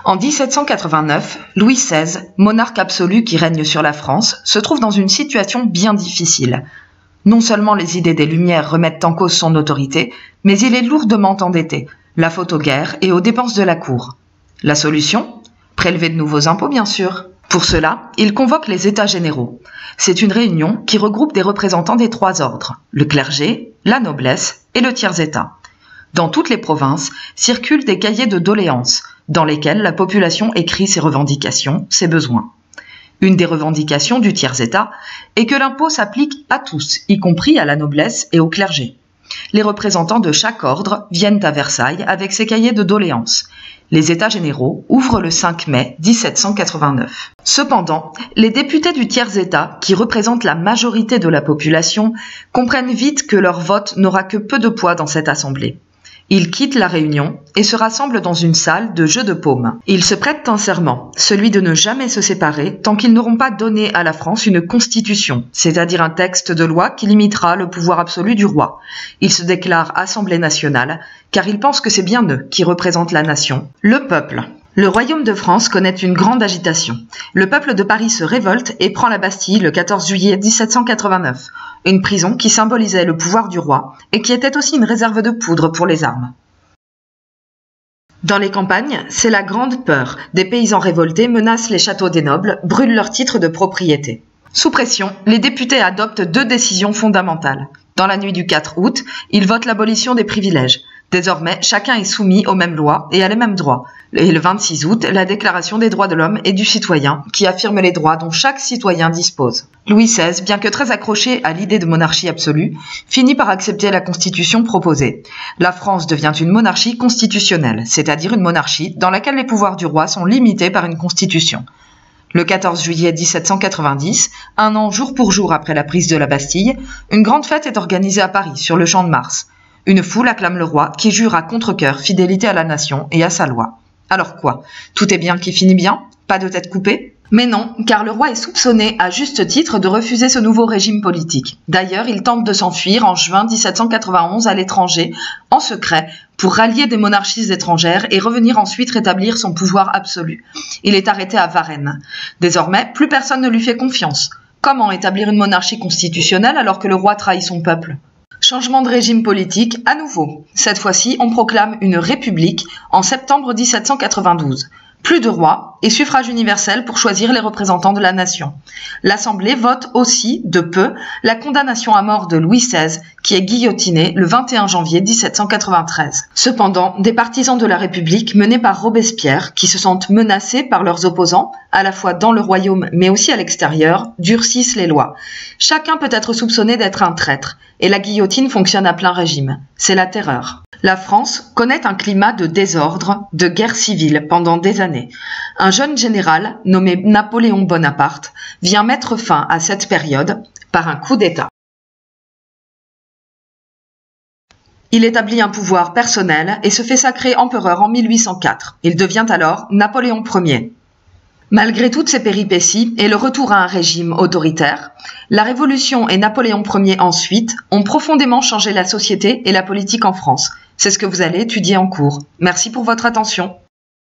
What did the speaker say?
En 1789, Louis XVI, monarque absolu qui règne sur la France, se trouve dans une situation bien difficile. Non seulement les idées des Lumières remettent en cause son autorité, mais il est lourdement endetté, la faute aux guerres et aux dépenses de la cour. La solution ? Prélever de nouveaux impôts, bien sûr. Pour cela, il convoque les États généraux. C'est une réunion qui regroupe des représentants des trois ordres, le clergé, la noblesse et le tiers-État. Dans toutes les provinces circulent des cahiers de doléances, dans lesquels la population écrit ses revendications, ses besoins. Une des revendications du tiers-État est que l'impôt s'applique à tous, y compris à la noblesse et au clergé. Les représentants de chaque ordre viennent à Versailles avec ces cahiers de doléances. Les États généraux ouvrent le 5 mai 1789. Cependant, les députés du tiers-État, qui représentent la majorité de la population, comprennent vite que leur vote n'aura que peu de poids dans cette assemblée. Ils quittent la réunion et se rassemblent dans une salle de jeu de paume. Ils se prêtent un serment, celui de ne jamais se séparer tant qu'ils n'auront pas donné à la France une constitution, c'est-à-dire un texte de loi qui limitera le pouvoir absolu du roi. Ils se déclarent Assemblée nationale, car ils pensent que c'est bien eux qui représentent la nation, le peuple. Le royaume de France connaît une grande agitation. Le peuple de Paris se révolte et prend la Bastille le 14 juillet 1789, une prison qui symbolisait le pouvoir du roi et qui était aussi une réserve de poudre pour les armes. Dans les campagnes, c'est la grande peur. Des paysans révoltés menacent les châteaux des nobles, brûlent leurs titres de propriété. Sous pression, les députés adoptent deux décisions fondamentales. Dans la nuit du 4 août, ils votent l'abolition des privilèges. Désormais, chacun est soumis aux mêmes lois et à les mêmes droits. Et le 26 août, la Déclaration des droits de l'homme et du citoyen, qui affirme les droits dont chaque citoyen dispose. Louis XVI, bien que très accroché à l'idée de monarchie absolue, finit par accepter la constitution proposée. La France devient une monarchie constitutionnelle, c'est-à-dire une monarchie dans laquelle les pouvoirs du roi sont limités par une constitution. Le 14 juillet 1790, un an jour pour jour après la prise de la Bastille, une grande fête est organisée à Paris, sur le Champ de Mars. Une foule acclame le roi qui jure à contre-cœur fidélité à la nation et à sa loi. Alors quoi ? Tout est bien qui finit bien ? Pas de tête coupée ? Mais non, car le roi est soupçonné à juste titre de refuser ce nouveau régime politique. D'ailleurs, il tente de s'enfuir en juin 1791 à l'étranger, en secret, pour rallier des monarchies étrangères et revenir ensuite rétablir son pouvoir absolu. Il est arrêté à Varennes. Désormais, plus personne ne lui fait confiance. Comment établir une monarchie constitutionnelle alors que le roi trahit son peuple ? Changement de régime politique à nouveau. Cette fois-ci, on proclame une république en septembre 1792. Plus de roi et suffrage universel pour choisir les représentants de la nation. L'Assemblée vote aussi, de peu, la condamnation à mort de Louis XVI, qui est guillotiné le 21 janvier 1793. Cependant, des partisans de la République menés par Robespierre, qui se sentent menacés par leurs opposants, à la fois dans le royaume mais aussi à l'extérieur, durcissent les lois. Chacun peut être soupçonné d'être un traître, et la guillotine fonctionne à plein régime. C'est la terreur. La France connaît un climat de désordre, de guerre civile pendant des années. Un jeune général, nommé Napoléon Bonaparte, vient mettre fin à cette période par un coup d'État. Il établit un pouvoir personnel et se fait sacrer empereur en 1804. Il devient alors Napoléon Ier. Malgré toutes ces péripéties et le retour à un régime autoritaire, la Révolution et Napoléon Ier ensuite ont profondément changé la société et la politique en France. C'est ce que vous allez étudier en cours. Merci pour votre attention.